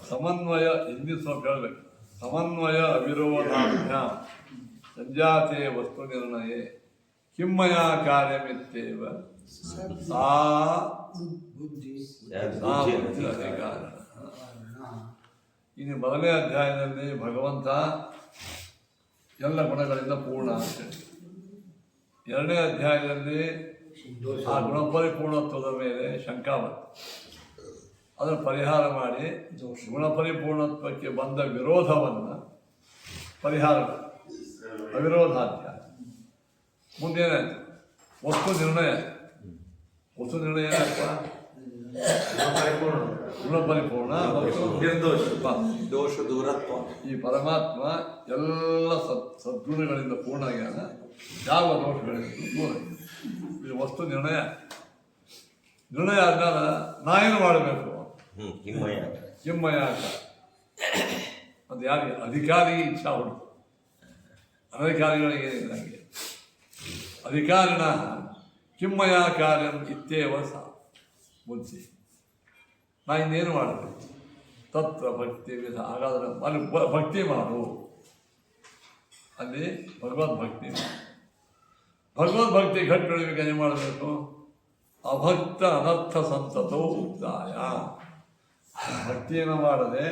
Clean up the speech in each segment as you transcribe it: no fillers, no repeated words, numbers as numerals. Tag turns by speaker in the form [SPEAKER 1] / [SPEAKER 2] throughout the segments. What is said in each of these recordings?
[SPEAKER 1] ಸಮನ್ವಯ ಹಿಂದಿ ಸ್ವಲ್ಪ ಹೇಳ್ಬೇಕು. ಸಮನ್ವಯ ಅವಿರೋಧಾಭ್ಯಾಂ ಸಂಜಾತೆ ವಸ್ತು ನಿರ್ಣಯೇ ಕಿಮ್ಮಯ ಕಾರ್ಯಮಿತ್ತೇವ ಸಾ ಅಧಿಕಾರ. ಇನ್ನು ಮೊದಲನೇ ಅಧ್ಯಾಯದಲ್ಲಿ ಭಗವಂತ ಎಲ್ಲ ಗುಣಗಳಿಂದ ಪೂರ್ಣ ಅಂತ ಹೇಳಿ, ಎರಡನೇ ಅಧ್ಯಾಯದಲ್ಲಿ ಆ ಗುಣಪರಿಪೂರ್ಣತ್ವದ ಮೇಲೆ ಶಂಕಾ ಬಂತು. ಅದನ್ನು ಪರಿಹಾರ ಮಾಡಿ ಗುಣಪರಿಪೂರ್ಣತ್ವಕ್ಕೆ ಬಂದ ವಿರೋಧವನ್ನು ಪರಿಹಾರ ಮಾಡಿ ಅವಿರೋಧಾಧ್ಯಾಯ. ಮುಂದೇನಾಯ್ತು? ವಸ್ತು ನಿರ್ಣಯ. ವಸ್ತು ನಿರ್ಣಯ ಏನಾಯ್ತು? ಗುಣಪರಿಪೂರ್ಣ
[SPEAKER 2] ದೋಷ ದೂರತ್ವ.
[SPEAKER 1] ಈ ಪರಮಾತ್ಮ ಎಲ್ಲ ಸದ್ಗುಣಗಳಿಂದ ಪೂರ್ಣ ಜ್ಞಾನ, ಯಾವ ದೋಷಗಳಿಂದ ದೂರ. ಇದು ವಸ್ತು ನಿರ್ಣಯ. ನಿರ್ಣಯ ಆದ್ಮೇಲೆ ನಾ ಏನು ಮಾಡಬೇಕು? ಕಿಮ್ಮಯ ಅಂತ. ಅದು ಯಾರಿಗೆ? ಅಧಿಕಾರಿ ಇಚ್ಛಾ ಉಂಟು, ಅನಧಿಕಾರಿಗಳಿಗೆ ನನಗೆ ಅಧಿಕಾರಿಣ ಕಿಮ್ಮಯ ಕಾರ್ಯಂ ಇತ್ಯೇವ ಸಾ ಬುದ್ಧಿ. ನಾ ಇನ್ನೇನು ಮಾಡಬೇಕು? ತತ್ರ ಭಕ್ತಿ ವಿಧ. ಹಾಗಾದರೆ ಅಲ್ಲಿ ಭಕ್ತಿ ಮಾಡು, ಅಲ್ಲಿ ಭಗವದ್ಭಕ್ತಿ ಮಾಡು. ಭಗವದ್ಭಕ್ತಿ ಗಟ್ಟಿ ಬೆಳಿಬೇಕು. ಏನು ಮಾಡಬೇಕು? ಅಭಕ್ತ ಅನರ್ಥ ಸಂತತೋ ಉದ್ದಾಯ. ಭಕ್ತಿಯನ್ನು ಮಾಡದೆ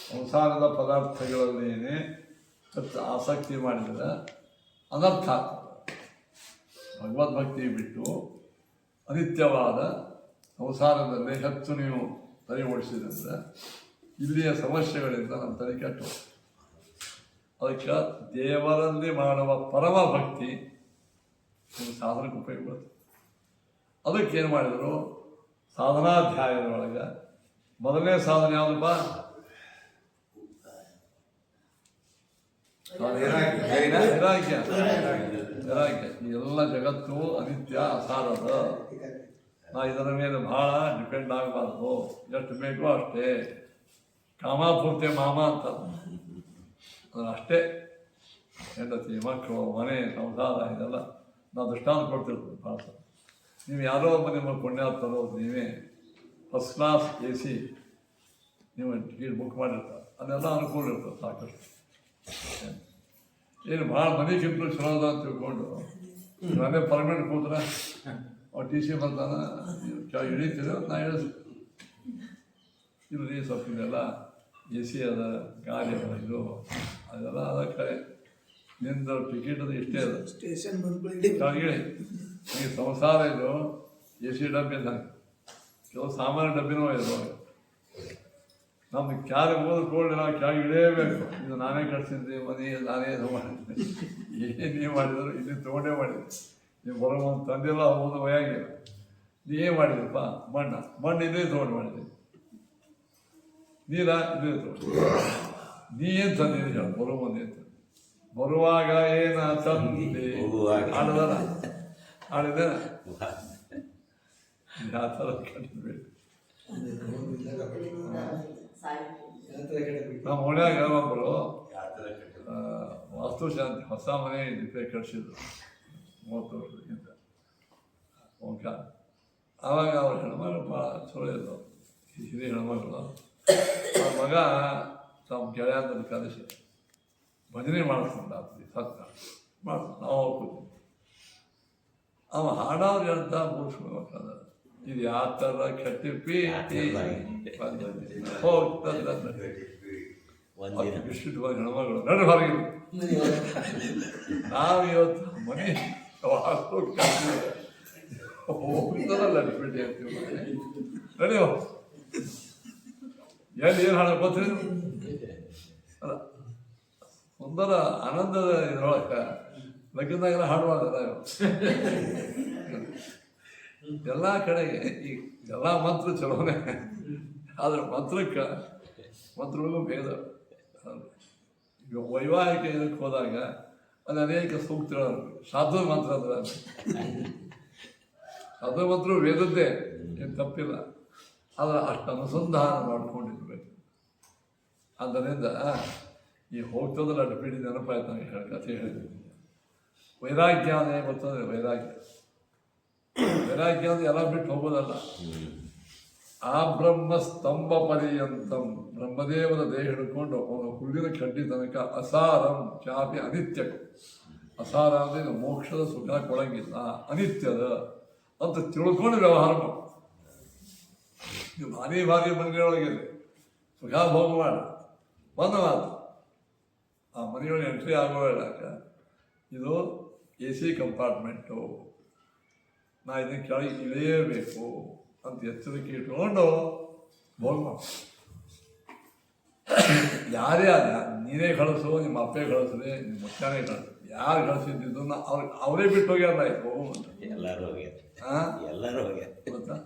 [SPEAKER 1] ಸಂಸಾರದ ಪದಾರ್ಥಗಳಲ್ಲೇನೆ ಆಸಕ್ತಿ ಮಾಡಿದರೆ ಅನರ್ಥ ಆಗ್ತದೆ. ಭಗವದ್ಭಕ್ತಿ ಬಿಟ್ಟು ಅನಿತ್ಯವಾದ ಸಂಸಾರದಲ್ಲಿ ಹೆಚ್ಚು ನೀವು ತಲೆ ಓಡಿಸಿದ್ರೆ ಇಲ್ಲಿಯ ಸಮಸ್ಯೆಗಳಿಂದ ನಮ್ಮ ತಲೆ ಕೆಟ್ಟು. ಅದಕ್ಕೆ ದೇವರಲ್ಲಿ ಮಾಡುವ ಪರಮ ಭಕ್ತಿ ನಿಮ್ಮ ಸಾಧನಕ್ಕೆ ಉಪಯೋಗ ಬರುತ್ತೆ. ಅದಕ್ಕೇನು ಮಾಡಿದರು? ಸಾಧನಾಧ್ಯಾಯದೊಳಗೆ ಮೊದಲನೇ ಸಾಧನೆ ಯಾವುದಪ್ಪ? ವೈರಾಗ್ಯ. ಈ ಎಲ್ಲ ಜಗತ್ತು ಅನಿತ್ಯ ಅಸಾರದ. ನಾ ಇದರ ಮೇಲೆ ಬಹಳ ಡಿಪೆಂಡ್ ಆಗಬಾರ್ದು. ಎಷ್ಟು ಬೇಕೋ ಅಷ್ಟೇ. ಕಾಮಾಪೂರ್ತಿ ಮಾಮ ಅಂತ ಅಷ್ಟೇ. ಹೆಂಡತಿ, ಮಕ್ಕಳು, ಮನೆ, ಸಂಸಾರ ಇದೆಲ್ಲ ನಾವು ದೃಷ್ಟಾಂತ ಕೊಡ್ತಿರ್ತೀವಿ ಭಾಳ. ನೀವು ಯಾರೋ ಒಬ್ಬ ನಿಮ್ಮ ಪುಣ್ಯಾತ್ಮರು, ನೀವೇ ಫಸ್ಟ್ ಕ್ಲಾಸ್ AC ನೀವು ಟಿಕೆಟ್ ಬುಕ್ ಮಾಡಿರ್ತಾರೆ, ಅದೆಲ್ಲ ಅನುಕೂಲ ಇರ್ತದೆ ಸಾಕಷ್ಟು. ಏನು ಭಾಳ ಮನೆಗಿಂತಲೂ ಚಲೋ ಅದ ಅಂತ ತಿಳ್ಕೊಂಡು ನಾನೇ ಪರ್ಮನೆಂಟ್ ಕೂತ್ರೆ ಅವ್ರು TC ಬರ್ತಾನೆ, ಇಳಿತೀರ ನಾ ಹೇಳಿಸ್ತೀನಿ. ಇಲ್ರಿ ಸ್ವಲ್ಪ ಇದೆಲ್ಲ AC ಅದ, ಗಾಡಿ ಅದ, ಇದು ಅದೆಲ್ಲ ಅದಕ್ಕೆ ನಿಂದು ಟಿಕೆಟ್ ಅದು ಇಷ್ಟೇ ಅದ,
[SPEAKER 3] ಸ್ಟೇಷನ್
[SPEAKER 1] ಹೇಳಿ ಈ ಸಂಸಾರ ಇದು AC ಡಬ್ಬಿ ಇದ್ದಂಗೆ. ಕೆಲವು ಸಾಮಾನ್ಯ ಡಬ್ಬಿನೂ ಇದು. ನಮ್ಗೆ ಕ್ಯಾರೆ ಓದ್ಕೊಳ್ಳಿ, ನಾವು ಕೆಳಗೆ ಇಳಿಯಬೇಕು. ಇದು ನಾನೇ ಕಟ್ಸಿದ್ದೆ ಮನೆ, ನಾನೇ ಇದು ಮಾಡಿದ್ದೆ. ಏನು ನೀವು ಮಾಡಿದ್ರು ಇಲ್ಲಿ ತೊಗೊಂಡೇ ಮಾಡಿದ್ದೆ. ನೀವು ಬರೋ ಒಂದು ತಂದೆಲ್ಲ ಓದು ವಯಾಗಿಲ್ಲ. ನೀವೇ ಮಾಡಿದ್ರಪ್ಪ ಮಣ್ಣು ಇದೇ ತೊಗೊಂಡು ಮಾಡಿದ್ದೆ. ನೀರ ಇದೇ ತೊಗೊಂಡು ನೀ ಏನು ತಂದಿದ್ದೀರಿ ಹೇಳ? ಬರೋ ಮುಂದೆ ಅಂತ ಬರುವಾಗ ಏನ ತಂದೆ ಆಡದಲ್ಲ ಆಡಿದೆ. ಆ ಥರ ಕಟ್ಟಬೇಕು. ನಮ್ಮ ಓಣ್ಯಾಗ ಒಬ್ಬರು ವಾಸ್ತುಶಾಂತಿ ಹೊಸ ಮನೆ ರಿಪೇರಿ ಕಟ್ಸಿದ್ರು 30 ವರ್ಷಕ್ಕಿಂತ. ಓಂಕ ಆವಾಗ ಅವ್ರ ಹೆಣ್ಮಗಳು ಭಾಳ ಚಲೋ ಇದ್ದವು, ಹಿರಿಯ ಹೆಣ್ಮಗಳು. ಅವ್ರ ಮಗ ತಮ್ಮ ಗೆಳೆಯಂತ ಕಲಿಸಿ ಭಜನೆ ಮಾಡಿಸ್ಕೊಂಡು ಆಗ್ತದೆ ಸತ್ತ ಮಾಡ್ಕೊಂಡು ನಾವು ಹೋಗ್ತೀವಿ. ಅವ ಹಾಡೋರು ಅಂತ ಮುಗಿಸ್ಕೊಳ್ಬೇಕಾದ ಇದು ಯಾವ ಥರ ಕೆಟ್ಟಿ ಪೀಟಿ ಹೋಗ್ತದೆ. ಇಷ್ಟು ಹೆಣ್ಮಗಳು ನಡು ಹೊರಗಿದೆ. ನಾವು ಇವತ್ತು ಮನೆ ಹೋಗ್ತದಲ್ಲ ಪೀಟಿ ಅಂತೀವಿ. ನಡೆಯೋ ಎಲ್ಲಿ ಏನು ಹಾಡ ಗೊತ್ತಿಲ್ಲ. ಅಲ್ಲ ಸುಂದರ ಆನಂದದ ಇದ್ರೊಳಗೆ ಲಗ್ನದಾಗೆಲ್ಲ ಹಾಡುವಾಗಲ್ಲ ಎಲ್ಲ ಕಡೆಗೆ. ಈ ಎಲ್ಲ ಮಂತ್ರ ಚಲೋನೆ, ಆದ್ರೆ ಮಂತ್ರಗಳಿಗೂ ಭೇದ. ಈಗ ವೈವಾಹಿಕ ಇದಕ್ಕೆ ಹೋದಾಗ ಅಲ್ಲಿ ಅನೇಕ ಸೂಕ್ತಗಳು, ಸಾಧು ಮಂತ್ರ ಅಂದ್ರೆ ಸಾಧು ಮಂತ್ರ ವೇದದ್ದೇ, ಏನು ತಪ್ಪಿಲ್ಲ. ಆದರೆ ಅಷ್ಟು ಅನುಸಂಧಾನ ಮಾಡ್ಕೊಂಡಿರ್ಬೇಕು. ಆದ್ದರಿಂದ ಈ ಹೋಗ್ತದಲ್ಲ ಅಡ್ಬಿಡಿ ನೆನಪಾಯ್ತು. ನನಗೆ ಕಥೆ ಹೇಳಿದ್ದೀನಿ. ವೈರಾಗ್ಯ ಅಂದರೆ ಗೊತ್ತಂದ್ರೆ ವೈರಾಗ್ಯ ಅಂದ್ರೆ ಎಲ್ಲ ಬಿಟ್ಟು ಹೋಗೋದಲ್ಲ. ಆ ಬ್ರಹ್ಮ ಸ್ತಂಭ ಪರ್ಯಂತಂ ಬ್ರಹ್ಮದೇವರ ದೇಹ ಹಿಡ್ಕೊಂಡು ಅವನು ಹುಲ್ಲಿನ ಕಡ್ಡಿ ತನಕ ಅಸಾರಂ ಚಾಪಿ ಅನಿತ್ಯ. ಅಸಾರ ಅಂದರೆ ಮೋಕ್ಷದ ಸುಖ ಕೊಡಂಗಿಲ್ಲ, ಅನಿತ್ಯದ ಅಂತ ತಿಳ್ಕೊಂಡು ವ್ಯವಹಾರ ಮಾಡು. ನೀವು ಭಾರಿ ಭಾರಿ ಮನೆಯೊಳಗಿದೆ ಸುಖ ಭೋಗ ಮಾಡಿ ಬಂದ ಮಾತು ಆ ಮನೆಯೊಳಗೆ ಎಂಟ್ರಿ ಆಗೋ ಹೇಳಾಕ ಇದು AC ಕಂಪಾರ್ಟ್ಮೆಂಟು, ನಾ ಇದನ್ನ ಕೆಳಗೆ ಇಳಿಯಬೇಕು ಅಂತ ಎಚ್ಚರಿಕೆ ಇಟ್ಕೊಂಡು ಭೋಗ ಮಾಡು. ಯಾರೇ ಅದ ನೀನೇ ಕಳಿಸು, ನಿಮ್ಮ ಅಪ್ಪೇ ಕಳಿಸ್ರಿ, ನಿಮ್ಮ ಮುತ್ತಾನೇ ಕಳಿಸು, ಯಾರು ಕಳಿಸಿದ್ದನ್ನ ಅವರೇ ಬಿಟ್ಟು ಹೋಗ್ಯಾರ ಹೋಗುವಂತ.
[SPEAKER 2] ಎಲ್ಲರೂ ಹೋಗ್ಯಾರ, ಎಲ್ಲರೂ ಹೋಗ್ಯಾರ.
[SPEAKER 1] ಗೊತ್ತಾ?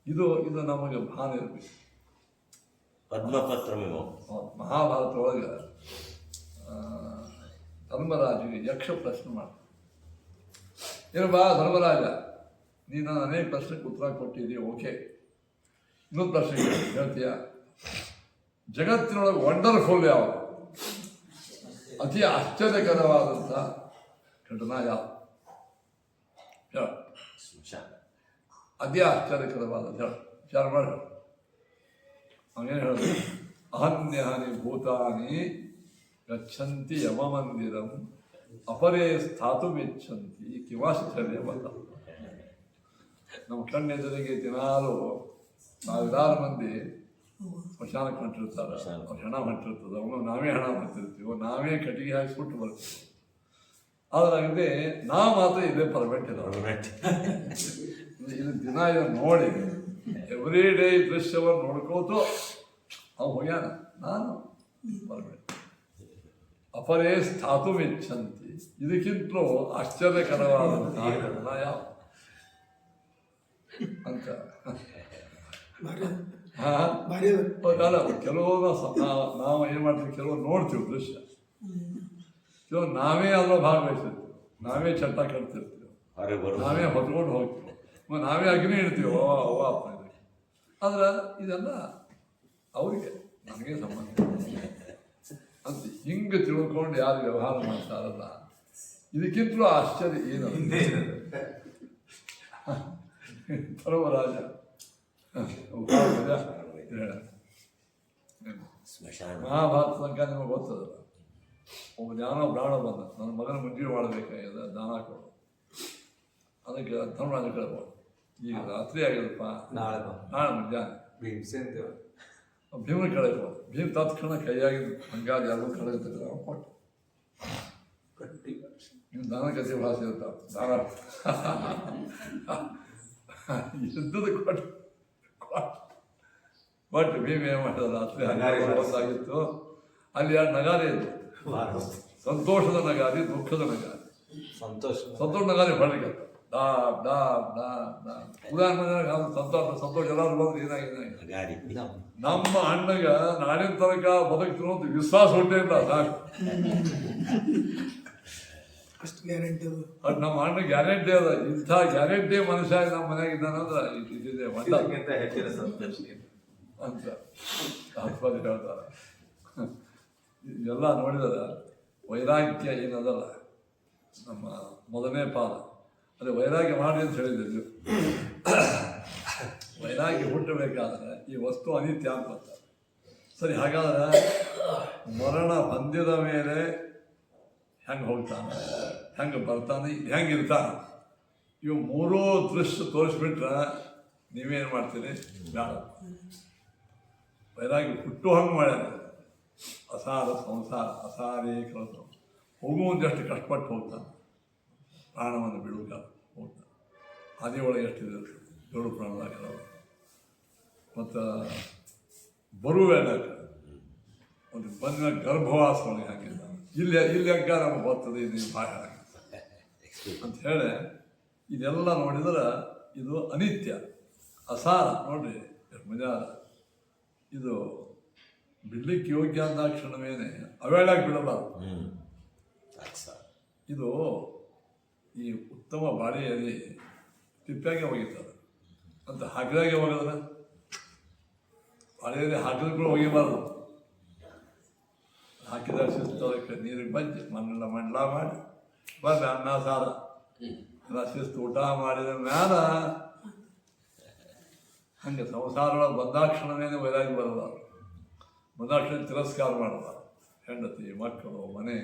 [SPEAKER 1] ಇದು ನಮಗೆ ಭಾನ ಇರಬೇಕು.
[SPEAKER 2] ಪದ್ಮಪತ್ರ
[SPEAKER 1] ಮಹಾಭಾರತ ಒಳಗೆ ಧರ್ಮರಾಜಿಗೆ ಯಕ್ಷ ಪ್ರಶ್ನೆ ಮಾಡ್ತಾರೆ, ಏನು ಬಾ ಧರ್ಮರಾಜ, ನೀನು ನಾನು ಅನೇಕ ಪ್ರಶ್ನೆಗೆ ಉತ್ತರ ಕೊಟ್ಟಿದ್ದೀವಿ, ಓಕೆ. ಇನ್ನೊಂದು ಪ್ರಶ್ನೆ ಹೇಳ್ತೀಯ, ಜಗತ್ತಿನೊಳಗೆ ವಂಡರ್ಫುಲ್ ಯಾವುದು, ಅತಿ ಆಶ್ಚರ್ಯಕರವಾದಂಥ ಘಟನಾ ಯಾವುದು ಹೇಳ, ಅತಿ ಆಶ್ಚರ್ಯಕರವಾದ ಹೇಳ, ವಿಚಾರ ಮಾಡಿ. ಅವನೇನು ಹೇಳಿದ್ರು, ಅಹನ್ಯಾನಿ ಭೂತಾನಿ ಗಚ್ಚಂತಿ ಯಮ ಮಂದಿರಂ ಅಪರೇ ಸ್ಥಾತುಮಿಚ್ಛಂತಿ ಕಿವಾಶ್ಚರ್ಯ ಬಂದ. ನಮ್ಮ ಕಣ್ಣೆದುರಿಗೆ ದಿನಾಲು ಸಾವಿರಾರು ಮಂದಿ ಸ್ಮಶಾನಕ್ಕೆ ಹೊಂಟಿರ್ತಾರೆ, ಅವ್ರು ಹೆಣ ಹೊಂಟಿರ್ತದೆ, ಅವನು ನಾವೇ ಹೆಣ ಹೊಂಟಿರ್ತೀವೋ, ನಾವೇ ಕಟ್ಟಿಗೆ ಹಾಕಿಸ್ಬಿಟ್ಟು ಬರ್ತೀವಿ. ಆದ್ರೆ ನಾವು ಮಾತ್ರ ಇದೇ ಪರ್ಮೆಂಟ್ ಇದ್ದಾವೆ. ಇದು ದಿನ ಇದನ್ನು ನೋಡಿ ಎವ್ರಿ ಡೇ ಈ ದೃಶ್ಯವನ್ನು ನೋಡ್ಕೋತು ಅವು ಹೋಗ್ಯಾನ. ನಾನು ಪರ್ಮೆಂಟ್ ಅಪರೇ ಸ್ಥಾತುಮಿಚ್ಛಂತಿ, ಇದಕ್ಕಿಂತಲೂ ಆಶ್ಚರ್ಯಕರವಾದಂತಹ ಘಟನಾ ಯಾವ ಅಂತ. ಕೆಲವು ನಾವು ಏನು ಮಾಡ್ತೀವಿ, ಕೆಲವು ನೋಡ್ತೀವಿ ದೃಶ್ಯ, ಕೆಲವು ನಾವೇ ಅದ್ರ ಭಾಗವಹಿಸಿರ್ತೀವಿ, ನಾವೇ ಚಟ್ಟ ಕಟ್ತಿರ್ತೀವಿ, ನಾವೇ ಹೊತ್ಕೊಂಡು ಹೋಗ್ತೀವಿ, ನಾವೇ ಅಗ್ನಿ ಇಡ್ತೀವಿ ಅವ್ವ ಅಪ್ಪ ಇದಕ್ಕೆ. ಆದ್ರೆ ಇದೆಲ್ಲ ಅವರಿಗೆ ನನಗೆ ಸಂಬಂಧ ಅಂತ ಹಿಂಗೆ ತಿಳ್ಕೊಂಡು ಯಾರು ವ್ಯವಹಾರ ಮಾಡ್ತಾರಲ್ಲ, ಇದಕ್ಕಿಂತಲೂ ಆಶ್ಚರ್ಯ ಏನು ಧರ್ಮರಾಜ ಮಹಾಭಾರತ ತನಕ ನಿಮಗೆ ಗೊತ್ತದಲ್ಲ, ಒಬ್ಬ ಜ್ಞಾನ ಪ್ರಾಣ ಬಂದ, ನನ್ನ ಮಗನ ಮುಂಜಿ ಮಾಡಬೇಕಾಗಿದೆ, ದಾನ ಕೊಡು. ಅದಕ್ಕೆ ಧರ್ಮರಾಜ ಕೇಳ್ಬೋದು, ಈಗ ರಾತ್ರಿ ಆಗಿದಪ್ಪ, ನಾಳೆ ಮುಂಜಾನೆ ಭೀಮನ ಕಳೆಬೋದು. ಭೀಮ್ ತತ್ಕ್ಷಣ ಕೈಯಾಗಿದ್ದು ಹಂಗಾದ ಯಾರು ಕಳೆದ ಕೊಟ್ಟು ನೀವು ದಾನ ಕಥೆ ಭಾಷೆ ಇರ್ತಾವ, ದಾನ ಯುದ್ಧದ ಕೊಟ್ಟು ಭೀಮ್ ಏನು ಮಾಡಿದ, ರಾತ್ರಿ ಹಂಗಾಗಿತ್ತು. ಅಲ್ಲಿ ಎರಡು ನಗಾರಿ ಇತ್ತು, ಸಂತೋಷದ ನಗಾರಿ, ದುಃಖದ ನಗಾರಿ. ಸಂತೋಷ ನಗಾರಿ ಹೊರಗೆ ಡಾಬ್ ಡಾಬ್ ಡಾಬ್ ಡಾಬ್ ಉದಾಹರಣೆ ಸಂತೋಷ ಎಲ್ಲರೂ ಬಂದ್ರೆ ಏನಾಗಿದೆ, ನಮ್ಮ ಅಣ್ಣಗ ನಾಳಿನ ತನಕ ಬದುಕ್ತಿರೋ ಅಂತ ವಿಶ್ವಾಸ ಹೊಟ್ಟೆ ಇಲ್ಲ, ಸಾಕು
[SPEAKER 3] ಅಷ್ಟು ಗ್ಯಾರಂಟಿ ಅದು.
[SPEAKER 1] ಅದು ನಮ್ಮ ಅಣ್ಣ ಗ್ಯಾರಂಟಿ ಅದ. ಇಂಥ ಗ್ಯಾರಂಟಿ ಮನುಷ್ಯ ನಮ್ಮ ಮನ್ಯಾಗ ಇದ್ದಾನಂದ್ರೆ ಇದಿದೆ
[SPEAKER 2] ಹೆಚ್ಚಿನ ಸಂತೋಷ
[SPEAKER 1] ಅಂತ ಆಸ್ಪತ್ರೆ ಹೇಳ್ತಾರೆ. ಇದೆಲ್ಲ ನೋಡಿದರೆ ವೈರಾಗ್ಯ ಏನದಲ್ಲ ನಮ್ಮ ಮೊದಲನೇ ಪಾದ, ಅದೇ ವೈರಾಗ್ಯ ಮಾಡಿ ಅಂತ ಹೇಳಿದ್ರು. ವೈರಾಗ್ಯ ಹುಟ್ಟಬೇಕಾದ್ರೆ ಈ ವಸ್ತು ಅನಿತ್ಯ ಅಂತ ಬರ್ತಾರೆ. ಸರಿ, ಹಾಗಾದ್ರೆ ಮರಣ ಹೊಂದಿದ ಮೇಲೆ ಹೆಂಗೆ ಹೋಗ್ತಾನೆ, ಹೆಂಗೆ ಬರ್ತಾನೆ, ಹೆಂಗೆ ಇರ್ತಾನೆ, ಇವು ಮೂರೂ ದೃಶ್ಯ ತೋರಿಸ್ಬಿಟ್ರೆ ನೀವೇನು ಮಾಡ್ತೀರಿ, ಬೇಡ. ವೈರಾಗ್ಯ ಹುಟ್ಟು ಹಂಗೆ ಮಾಡ್ಯಾರ. ಅಸಾರ ಸಂಸಾರ ಅಸಾರೇ ಕೆಲಸ, ಹೋಗುವಂದಷ್ಟು ಕಷ್ಟಪಟ್ಟು ಹೋಗ್ತಾನೆ, ಪ್ರಾಣವನ್ನು ಬಿಡುವುದ ಹೋಗ್ತಾನೆ. ಅದೇ ಒಳಗೆ ಎಷ್ಟಿದೆ ಏಳು ಪ್ರಾಣದಾಗ ಮತ್ತು ಬರುವೇಳ ಒಂದು ಬಂದ ಗರ್ಭವಾಸ ಒಳಗೆ ಹಾಕಿದ್ದ. ಇಲ್ಲಿ ಅಂಕ ನಮಗೆ ಬರ್ತದೆ, ಇದು ಭಾಳ ಅಂತ ಹೇಳಿ ಇದೆಲ್ಲ ನೋಡಿದ್ರೆ ಇದು ಅನಿತ್ಯ ಅಸಾರ. ನೋಡ್ರಿ ಎಷ್ಟು ಮಜಾ. ಇದು ಬಿಡ್ಲಿಕ್ಕೆ ಯೋಗ್ಯ ಅಂದಾಕ್ಷಣವೇನೆ ಅವೇಳಾಗಿ ಬಿಡಬಾರ್ದು. ಇದು ಈ ಉತ್ತಮ ಬಾಳೆಯಲ್ಲಿ ತಿಪ್ಪಾಗೆ ಒಗಿತಾರೆ ಅಂತ ಹಗಲಾಗೆ ಹೋಗಿದ್ರೆ ಬಾಳೆಯಲ್ಲಿ ಹಗಲುಗಳು ಒಗಿಬಾರ್ದು. ಹಾಕಿದ ಶಿಸ್ತೋದಕ್ಕೆ ನೀರಿಗೆ ಬಜ್ಜಿ ಮಂಡಲ ಮಾಡಿ ಬಂದು ಅನ್ನ ಸಾರ ಎಲ್ಲ ಶಿಸ್ತು ಊಟ ಮಾಡಿದ ಮ್ಯಾಲ ಹಾಗೆ ಸಂಸಾರಗಳ ಬಂದಾಕ್ಷಣವೇನೆ ವೈರಾಗಿ ಬರಲ್ಲ. ಬಂದಾಕ್ಷಣ ತಿರಸ್ಕಾರ ಮಾಡಲ್ಲ. ಹೆಂಡತಿ, ಮಕ್ಕಳು, ಮನೆ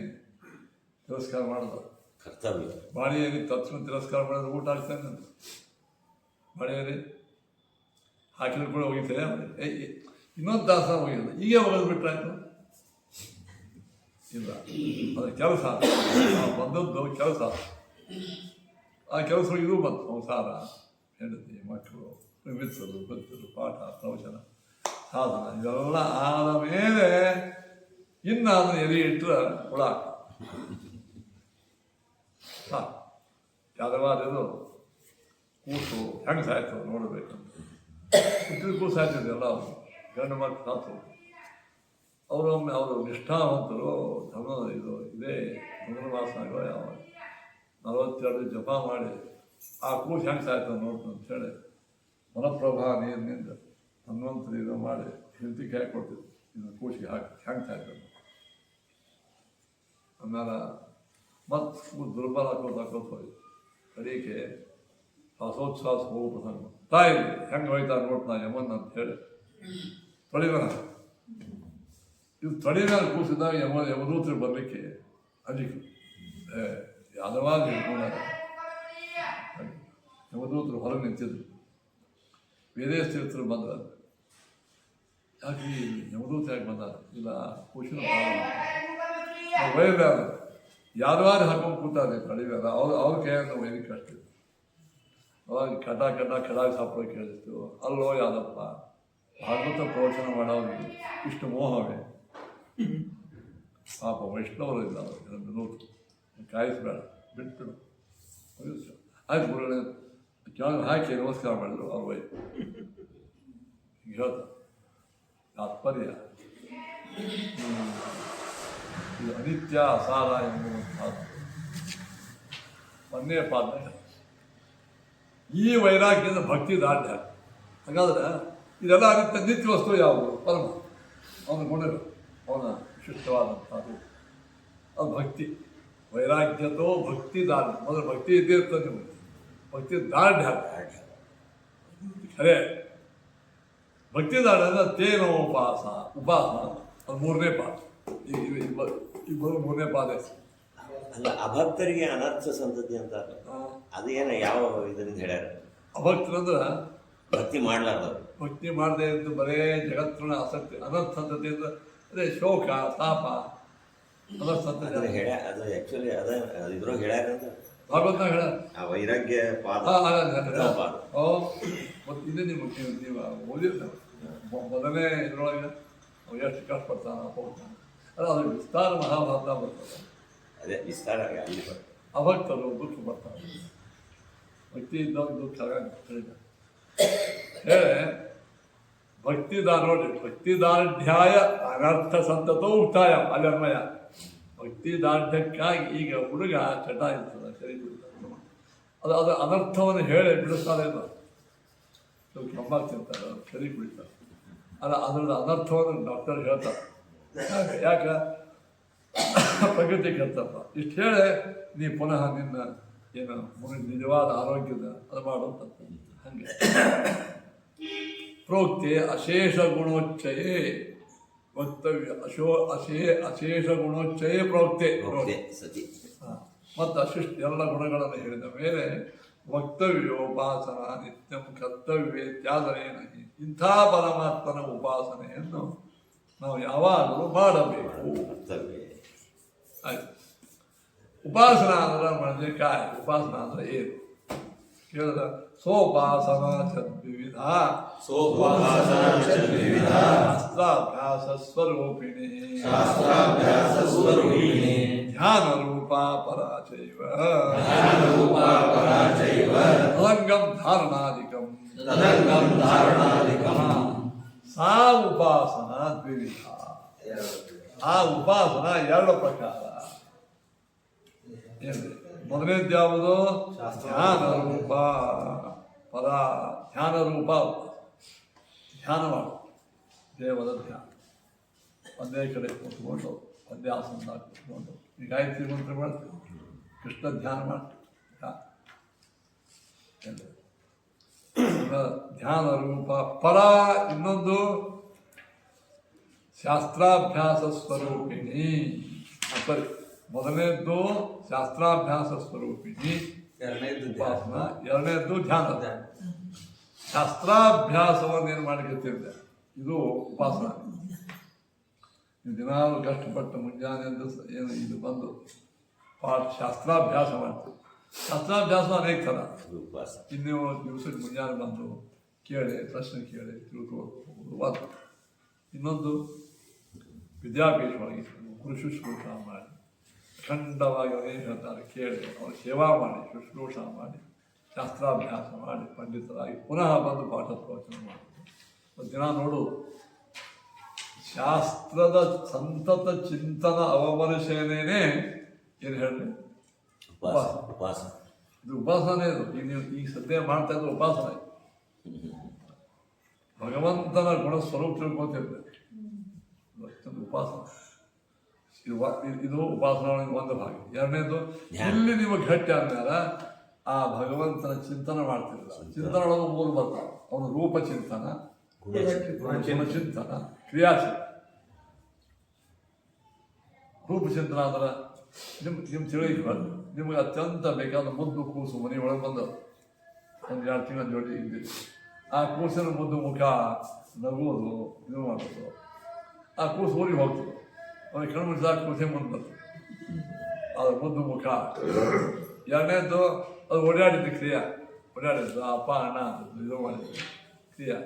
[SPEAKER 1] ತಿರಸ್ಕಾರ ಮಾಡಲ್ಲ.
[SPEAKER 2] ಕರ್ತವ್ಯ
[SPEAKER 1] ಬಾಳೆಯಲ್ಲಿ ತಕ್ಷಣ ತಿರಸ್ಕಾರ ಮಾಡಿದ್ರೆ ಊಟ ಆಗ್ತಾನೆ. ಬಾಳೆಯಲ್ಲಿ ಹಾಕಿದ್ರು ಕೂಡ ಹೋಗಿತಾರೆ. ಇನ್ನೊಂದು ತಾಸ ಹೋಗಿಲ್ಲ, ಹೀಗೆ ಹೋಗೋದು ಬಿಟ್ರಾಯ್ತು. ಇಲ್ಲ, ಅದು ಕೆಲಸ, ಬಂದದ್ದು ಕೆಲಸ. ಆ ಕೆಲಸ ಇದು ಬಂತು. ಸಂಸಾರ, ಹೆಂಡತಿ, ಮಕ್ಕಳು, ಮಿತ್ರರು, ಭಕ್ತರು, ಪಾಠ, ಪ್ರವಚನ, ಸಾಧನ ಇವೆಲ್ಲ ಆದ ಮೇಲೆ ಇನ್ನು ಅದನ್ನು ಎಲ್ಲಿ ಇಟ್ಟರೆ ಹುಳ ಯಾವ್ದಾದ್ರು ಕೂಸು ಹೆಂಗೆ ಸಾಯ್ತು ನೋಡಬೇಕಂತ. ಹುಟ್ಟಿದ ಕೂಸು ಸಾಯ್ತಿದ್ದೆಲ್ಲ ಅವರು ಗಂಡು ಮಕ್ಕಳು ಸಾತು. ಅವರೊಮ್ಮೆ ಅವರು ನಿಷ್ಠಾವಂತರು. ಇದೇ ಧನುರ್ಮಾಸನಾಗ 42 ಜಪ ಮಾಡಿ ಆ ಕೂಸು ಹೆಂಗೆ ಸಾಯ್ತು ನೋಡ್ತು ಅಂತೇಳಿ ಮನಪ್ರಭಾ ನೀರಿನಿಂದ ಹನುಮಂತರು ಇದು ಮಾಡಿ ಹೆಂಡತಿ ಕೈ ಕೊಡ್ತಿದ್ರು. ಇದನ್ನು ಕೂಸಿಗೆ ಹಾಕಿ ಹೆಂಗೆ ಸಾಯ್ತು. ಆಮೇಲೆ ಮತ್ತು ದುರ್ಬಲ ಹಾಕೋದು ಹೋಗಿ ಕಡೆಗೆ ಶ್ವಾಸೋಚ್ಛ್ವಾಸ ಹೋಗೋ ಪ್ರಸಂಗ. ತಾಯಿ ಹೆಂಗೆ ಹೋಯ್ತಾ ನೋಡ್ತಾ ಯಮನ್ ಅಂತ ಹೇಳಿ ತೊಳಿವನ ಇದು ತೊಳಿನಾಗ ಕೂಸಿದಾಗ ಯಮದೂತರು ಬರಲಿಕ್ಕೆ ಅಂಜಿಕೆ ಯಾದವಾಗ ಹಿಡ್ಕೊಂಡಾಗ ಯಮದೂತರು ಹೊರಗೆ ನಿಂತಿದ್ರು. ವೇದೇಶ ತೀರ್ಥರು ಬಂದ. ಯಾಕೆ ಯಮದೂತ ಯಾಕೆ ಬಂದ? ಇಲ್ಲ ಕೂಸಿನ ವೈರ್ಯ ಯಾದವಾರ ಹಾಕೊಂಡು ಕೂತಾರೆ ತಳಿವ್ಯಾರ. ಅವ್ರ ಕೈಯಿಂದ ವೈದಿಕ ಅಷ್ಟಿತ್ತು. ಅವಾಗ ಕಡಾಗಿ ಸಾಪಡ ಕೇಳಿತ್ತು. ಅಲ್ಲೋ ಯಾದಪ್ಪ, ಭಾಗವತ ಪ್ರವಚನ ಮಾಡೋರಿಗೆ ಇಷ್ಟು ಮೋಹವೇ? ಪಾಪ ವೈಷ್ಣವರು ಇಲ್ಲ ಅವರು ಕಾಯಿಸ್ಬೇಡ, ಬಿಟ್ಬಿಡು. ಆಯ್ತು ಗುರುಗಳೇ ಕೆಳಗೆ ಹಾಕಿ ನಮಸ್ಕಾರ ಮಾಡಿದ್ರು. ಅವ್ರ ವೈ ಈಗ ಹೇಳ್ತಾರೆ ತಾತ್ಪರ್ಯ ಇದು ಅನಿತ್ಯ ಅಸಾರ ಎಂಬುವಂಥದ್ದು ಒಂದೇ ಪಾದ. ಈ ವೈರಾಗ್ಯದ ಭಕ್ತಿ ದಾಢ್ಯ. ಹಾಗಾದ್ರೆ ಇದೆಲ್ಲ ಅನಿತ್ಯ. ನಿತ್ಯ ವಸ್ತು ಯಾವುದು? ಪರಮ, ಅವನ ಗುಣಗಳು, ಅವನ ವಿಶಿಷ್ಟವಾದಂಥದ್ದು ಅದು ಭಕ್ತಿ. ವೈರಾಗ್ಯದೋ ಭಕ್ತಿ ದಾಢ್ಯ. ಮೊದಲು ಭಕ್ತಿ ಇದ್ದೇ ಇರ್ತದೆ ನಿಮಗೆ. ಭಕ್ತಿ ದಾಢ್ಯ ಖರೆ. ಭಕ್ತಿ ದಾಢ್ಯ ಅಂದರೆ ತೇನೋ ಉಪಾಸನ ಅದು ಮೂರನೇ ಪಾದ. ಇಬ್ಬರು ಮೂರನೇ ಪಾದ.
[SPEAKER 2] ಅಲ್ಲ, ಅಭಕ್ತರಿಗೆ ಅನರ್ಥ ಸಂತತಿ ಅಂತ ಅದೇನು ಯಾವ ಇದರಿಂದ ಹೇಳ್ಯಾರ?
[SPEAKER 1] ಅಭಕ್ತರಂದ್ರೆ
[SPEAKER 2] ಭಕ್ತಿ ಮಾಡ್ಲಾರ್ದವ್ರು.
[SPEAKER 1] ಭಕ್ತಿ ಮಾಡದೆ ಇದ್ದು ಬರೇ ಜಗತ್ತಿನ ಆಸಕ್ತಿ. ಅನರ್ಥ ಸಂತತಿ ಅಂದ್ರೆ ಅದೇ ಶೋಕ, ತಾಪ, ಅನರ್ಥ ಸಂತತಿ.
[SPEAKER 2] ಅದು ಹೇಳ್ಯ, ಅದು ಆ್ಯಕ್ಚುಲಿ ಅದು ಇದ್ರೊಳಗೆ ಹೇಳ್ಯಾರಂತ
[SPEAKER 1] ಭಾಗವತ ಹೇಳ
[SPEAKER 2] ಆ ವೈರಾಗ್ಯ ಪಾದ.
[SPEAKER 1] ಮತ್ತು ಇದು ನೀವು ಓದಿಲ್ಲ ಮೊದಲನೇ ಇದ್ರೊಳಗೆ ಎಷ್ಟು ಕಷ್ಟಪಡ್ತಾನೆ ಹೋಗ್ತಾನೆ. ಅದು ವಿಸ್ತಾರ ಮಹಾಭಾರತ ಬರ್ತದೆ.
[SPEAKER 2] ಅದೇ ವಿಸ್ತಾರ ಅಲ್ಲಿ
[SPEAKER 1] ಅಭಕ್ತರು ದುಃಖ ಬರ್ತಾರೆ. ಭಕ್ತಿ ಇದ್ದವಾಗ ದುಃಖ ಹೇಳಿದೆ ಹೇಳಿ. ಭಕ್ತಿದಾರ ನೋಡಿ, ಭಕ್ತಿದಾರ್ಢ್ಯಾಯ ಅನರ್ಥ ಸಂತತೋ ಉಕ್ತಾಯ ಅಲ್ಲನ್ಮಯ. ಭಕ್ತಿದಾರ್ಢ್ಯಕ್ಕಾಗಿ ಈಗ ಹುಡುಗ ಚಟ ಇರ್ತದೆ, ಸರಿ ಬಿಡ್ತಾರೆ. ಅದು ಅನರ್ಥವನ್ನು ಹೇಳಿ ಬಿಡಿಸ್ತಾರೆ. ಇಲ್ಲ ಕಂಬಾಗ್ತಿರ್ತಾರೆ, ಸರಿ ಬಿಡ್ತಾರೆ. ಅದರ ಅನರ್ಥವನ್ನು ಡಾಕ್ಟರ್ ಹೇಳ್ತಾರೆ. ಯಾಕೆ? ಪ್ರಕೃತಿ ಕೆಲ್ಸಪ್ಪ. ಇಷ್ಟು ಹೇಳಿ ನೀ ಪುನಃ ನಿನ್ನ ಏನು ನಿಜವಾದ ಆರೋಗ್ಯದ ಅದು ಮಾಡುವಂಥ ಹಾಗೆ ಪ್ರೋಕ್ತೆ ಅಶೇಷ ಗುಣೋಚ್ಚಯೇ ವಕ್ತವ್ಯ. ಅಶೇಷ ಗುಣೋಚ್ಚಯೇ ಪ್ರೋಕ್ತೆ
[SPEAKER 2] ಸತಿ.
[SPEAKER 1] ಮತ್ತು ಎಲ್ಲ ಗುಣಗಳನ್ನು ಹೇಳಿದ ಮೇಲೆ ವಕ್ತವ್ಯೋಪಾಸನ ನಿತ್ಯಂ ಕರ್ತವ್ಯೇತ್ಯಾದನೇನ. ಇಂಥ ಪರಮಾತ್ಮನ ಉಪಾಸನೆಯನ್ನು ನಾವು ಯಾವಾಗಲೂ ಮಾಡಬೇಕು. ಆಯ್ತು. ಉಪಾಸನ ಅಂದ್ರೆ ಮಾಡಲಿಕ್ಕಾಯ. ಉಪಾಸನ ಅಂದ್ರೆ ಏನು ಹೇಳಿದ್ರೆ ಸೋಪಾಸನ ಚದ್ವಿವಿಧ ಶಾಸ್ತ್ರಾಭ್ಯಾಸ ಸ್ವರೂಪಿಣಿ ಧ್ಯಾನ ರೂಪಾ ಪರಾಚೈವ ತದಂಗಂ ಧಾರಣಾದಿಕಂ. ಸಾ ಉಪಾಸನ ದ್ವಿವಿಧ. ಆ ಉಪಾಸನ ಎರಡು ಪ್ರಕಾರ. ಏನು? ಮೊದಲನೇದು ಯಾವುದು? ಧ್ಯಾನ ರೂಪ ಪರ. ಧ್ಯಾನ ರೂಪ ಧ್ಯಾನ ಮಾಡು. ದೇವರ ಧ್ಯಾನ ಒಂದೇ ಕಡೆ ಕೂತ್ಕೊಂಡು ಒಂದೇ ಆಸನದಾಗ ಕೂತ್ಕೊಂಡು ಈ ಗಾಯತ್ರಿ ಮಂತ್ರ ಮಾಡ್ತೀವಿ, ಕೃಷ್ಣ ಧ್ಯಾನ ಮಾಡ್ತೀವಿ. ಧ್ಯಾನ ರೂಪ ಪರ. ಇನ್ನೊಂದು ಶಾಸ್ತ್ರಾಭ್ಯಾಸ ಸ್ವರೂಪಿಣಿ. ಸರಿ, ಮೊದಲನೇದ್ದು ಶಾಸ್ತ್ರಾಭ್ಯಾಸ ಸ್ವರೂಪಿಣಿ ಉಪಾಸನ, ಎರಡನೇದ್ದು ಧ್ಯಾನ. ಶಾಸ್ತ್ರಾಭ್ಯಾಸವನ್ನು ಏನು ಮಾಡಿಕೊಳ್ತಿದ್ದೆ, ಇದು ಉಪಾಸನ. ನೀವು ದಿನಾಲು ಕಷ್ಟಪಟ್ಟು ಮುಂಜಾನೆ ಏನು ಇದು ಬಂದು ಶಾಸ್ತ್ರಾಭ್ಯಾಸ ಮಾಡ್ತೀವಿ. ಶಾಸ್ತ್ರಾಭ್ಯಾಸ ಅನೇಕ ಥರ. ಇನ್ನು ದಿವಸಕ್ಕೆ ಮುಂಜಾನೆ ಬಂದು ಕೇಳಿ, ಪ್ರಶ್ನೆ ಕೇಳಿ ತಿಳ್ಕೊಂಡು. ಇನ್ನೊಂದು ವಿದ್ಯಾಪೀಠ ಒಳಗೆ ಗುರು ಶುಶ್ರೂಷ ಮಾಡಿ ಅಖಂಡವಾಗಿ ಏನು ಹೇಳ್ತಾರೆ ಕೇಳಿ, ಅವ್ರು ಸೇವಾ ಮಾಡಿ, ಶುಶ್ರೂಷ ಮಾಡಿ, ಶಾಸ್ತ್ರಾಭ್ಯಾಸ ಮಾಡಿ, ಪಂಡಿತರಾಗಿ ಪುನಃ ಬಂದು ಪಾಠ ಪ್ರವಚನ ಮಾಡೋದು. ದಿನ ನೋಡು, ಶಾಸ್ತ್ರದ ಸಂತತ ಚಿಂತನ ಅವಮರ್ಶನೇನೆ ಏನು ಹೇಳಿ
[SPEAKER 2] ಉಪಾಸನ.
[SPEAKER 1] ಇದು ಉಪಾಸನೆ. ಇದು ಈಗ ನೀವು ಈಗ ಸದ್ಯ ಮಾಡ್ತಾ ಇದ್ರೆ ಉಪಾಸನೆ. ಭಗವಂತನ ಗುಣ ಸ್ವರೂಪ ತಿಳ್ಕೊತಿರ್ತಾರೆ, ಉಪಾಸನ. ಇದು ಉಪಾಸನ ಒಂದು ಭಾಗ. ಎರಡನೇದು, ಇಲ್ಲಿ ನೀವು ಗಟ್ಟಿ ಆದ್ಮೇಲೆ ಆ ಭಗವಂತನ ಚಿಂತನೆ ಮಾಡ್ತಿರಲ್ಲ. ಚಿಂತನೆ ಒಳಗೆ ಮೂರು ಬರ್ತಾವೆ. ಅವನು ರೂಪ ಚಿಂತನ, ಗುಣಚಿಂತನ, ಕ್ರಿಯಾಶೀಲ. ರೂಪ ಚಿಂತನ ಅಂದ್ರೆ ನಿಮ್ಮ ತಿಳಿಗೆ ನಿಮಗೆ ಅತ್ಯಂತ ಬೇಕಾದ ಮುದ್ದು ಕೂಸು ಮನೆ ಒಳಗೆ ಬಂದವು. ಒಂದು 2 ತಿಂಗಳ ಜೋಡಿ ಇದ್ದಿದ್ದು. ಆ ಕೂಸಿನ ಮುದ್ದು ಮುಖ ನಗುವುದು, ಇದು ಮಾಡೋದು. ಆ ಕೂಸು ಊರಿಗೆ ಹೋಗ್ತದೆ. ಅವ್ರಿಗೆ ಕಣ್ಣು ಮುಚ್ಚಿದಾಗ ಕೂಸೆ ಮುಂದೆ ಬರ್ತದೆ, ಅದ್ರ ಮುದ್ದು ಮುಖ. ಎರಡನೇದು ಅದು ಓಡಾಡಿದ್ದು ಕ್ರಿಯೆ, ಓಡಾಡಿದ್ದು ಅಪ್ಪ ಅಣ್ಣ ಇದು ಮಾಡಿದ್ದು ಕ್ರಿಯೆ.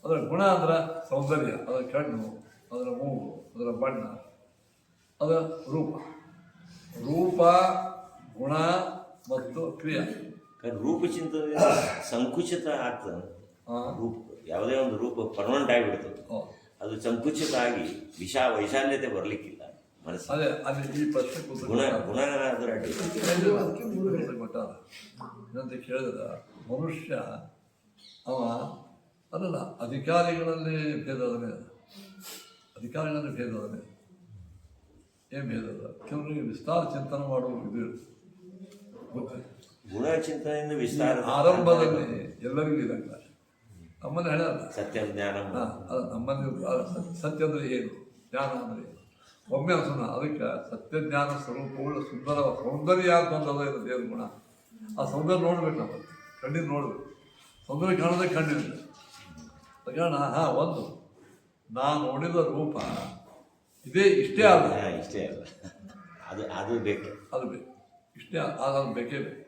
[SPEAKER 1] ಅದರ ಗುಣ ಅಂದ್ರೆ ಸೌಂದರ್ಯ, ಅದರ ಕಣ್ಣು, ಅದರ ಮೂಗು, ಅದರ ಬಣ್ಣ, ಅದರ ರೂಪ. ರೂಪ, ಗುಣ ಮತ್ತು ಕ್ರಿಯೆ.
[SPEAKER 2] ರೂಪ ಚಿಂತನೆ ಸಂಕುಚಿತ ಆಗ್ತದೆ. ರೂಪ ಯಾವುದೇ ಒಂದು ರೂಪ ಪರ್ಮನೆಂಟ್ ಆಗಿಬಿಡ್ತದೆ. ಅದು ಸಂಕುಚಿತ ಆಗಿ ವೈಶಾಲ್ಯತೆ ಬರಲಿಕ್ಕಿಲ್ಲ ಮನಸ್ಸು.
[SPEAKER 1] ಅದೇ ಅಲ್ಲಿ ಈ ಪ್ರಶ್ನೆ
[SPEAKER 2] ಗುಣ ಅದರ
[SPEAKER 1] ಗೊತ್ತಾದ ಏನಂತ ಕೇಳಿದ್ರೆ, ಮನುಷ್ಯ ಅವ ಅಲ್ಲಲ್ಲ ಅಧಿಕಾರಿಗಳಲ್ಲಿ ಭೇದವೇ ಅದ. ಅಧಿಕಾರಿಗಳಲ್ಲಿ ಭೇದವೇ ಏನು ಭೇದ ಅದ? ಕೆಲವರಿಗೆ ವಿಸ್ತಾರ ಚಿಂತನೆ ಮಾಡುವ ಇದು ಇರುತ್ತೆ.
[SPEAKER 2] ಗುಣ ಚಿಂತನೆಯಿಂದ ವಿಸ್ತಾರ
[SPEAKER 1] ಆರಂಭದಲ್ಲಿ ಎಲ್ಲರಿಗೂ ಇರಂಗಿಲ್ಲ. ನಮ್ಮಲ್ಲಿ ಹೇಳಲ್ಲ
[SPEAKER 2] ಸತ್ಯ ಜ್ಞಾನ.
[SPEAKER 1] ನಮ್ಮಲ್ಲಿ ಸತ್ಯ ಅಂದರೆ ಏನು, ಜ್ಞಾನ ಅಂದರೆ ಏನು. ಒಮ್ಮೆ ಅನ್ಸೋಣ ಅದಕ್ಕೆ ಸತ್ಯ ಜ್ಞಾನ ಸ್ವರೂಪಗಳು ಸುಂದರ ಸೌಂದರ್ಯ ಅಂತ ಒಂದು ಇದೆ ದೇವ್ರ ಗುಣ. ಆ ಸೌಂದರ್ಯ ನೋಡ್ಬೇಕು, ನಾವು ಕಣ್ಣಿನ ನೋಡ್ಬೇಕು. ಸೌಂದರ್ಯ ಕಾಣೋದೇ ಕಣ್ಣಿನಿಂದ. ಕಾರಣ ಒಂದು ನಾನು ನೋಡಿದ ರೂಪ ಇಷ್ಟೇ ಅಲ್ಲ,
[SPEAKER 2] ಇಷ್ಟೇ ಅಲ್ಲ, ಅದು ಬೇಕು,
[SPEAKER 1] ಅದು ಬೇಕು, ಇಷ್ಟೇ ಅದು ಬೇಕೇ ಬೇಕು.